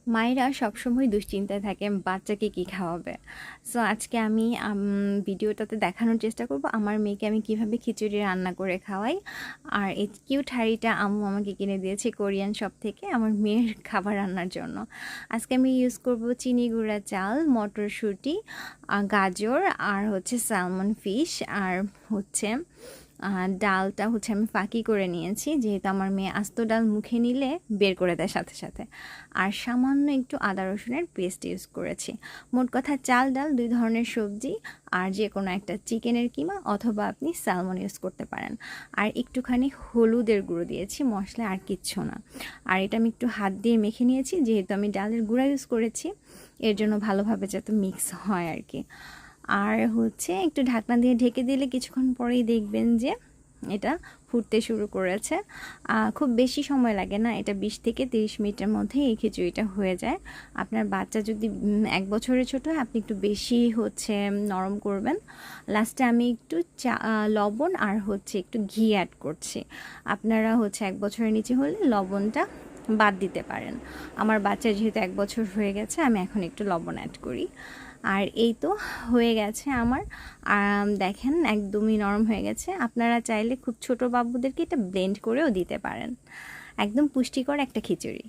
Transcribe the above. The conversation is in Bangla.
মায়েরা সবসময় দুশ্চিন্তায় থাকে বাচ্চাকে কি খাওয়াবে। সো আজকে আমি ভিডিওটাতে দেখানোর চেষ্টা করব আমার মেয়েকে আমি কিভাবে খিচুড়ি রান্না করে খাওয়াই। আর এই কিউট হাঁড়িটা আম্মু আমাকে কিনে দিয়েছে কোরিয়ান শপ থেকে আমার মেয়ের খাবার রান্নার জন্য। আজকে আমি ইউজ করব চিনি গুঁড়া চাল, মটরশুঁটি, গাজর আর হচ্ছে স্যালমন ফিশ আর হচ্ছে ডালটা হচ্ছে আমি ফাঁকি করে নিয়েছি, যেহেতু আমার মেয়ে আস্ত ডাল মুখে নিলে বের করে দেয় সাথে সাথে। আর সামান্য একটু আদা রসুনের পেস্ট ইউজ করেছি। মোট কথা চাল ডাল দুই ধরনের সবজি আর যে কোনো একটা চিকেনের কিমা অথবা আপনি স্যালমন ইউজ করতে পারেন। আর একটুখানি হলুদের গুঁড়ো দিয়েছি, মশলা আর কিচ্ছু না। আর এটা আমি একটু হাত দিয়ে মেখে নিয়েছি, যেহেতু আমি ডালের গুঁড়া ইউজ করেছি এর জন্য ভালোভাবে যাতে মিক্স হয় আর কি। আর হচ্ছে একটু ঢাকনা দিয়ে ঢেকে দিলে কিছুক্ষণ পরেই দেখবেন যে এটা ফুটতে শুরু করেছে। খুব বেশি সময় লাগে না, এটা 20 থেকে 30 মিনিটের মধ্যে এই খিচুড়িটা হয়ে যায়। আপনার বাচ্চা যদি 1 বছরের ছোটো হয় আপনি একটু বেশি হচ্ছে নরম করবেন। লাস্টে আমি একটু লবণ আর হচ্ছে একটু ঘি অ্যাড করছি। আপনারা হচ্ছে 1 বছরের নিচে হলে লবণটা বাদ দিতে পারেন। আমার বাচ্চা যেহেতু 1 বছর হয়ে গেছে আমি এখন একটু লবণ অ্যাড করি। আর এই তো হয়ে গেছে আমার। দেখেন একদমই নরম হয়ে গেছে। আপনারা চাইলে খুব ছোট বাবুদেরকে এটা ব্লেন্ড করেও দিতে পারেন। একদম পুষ্টিকর একটা খিচুড়ি।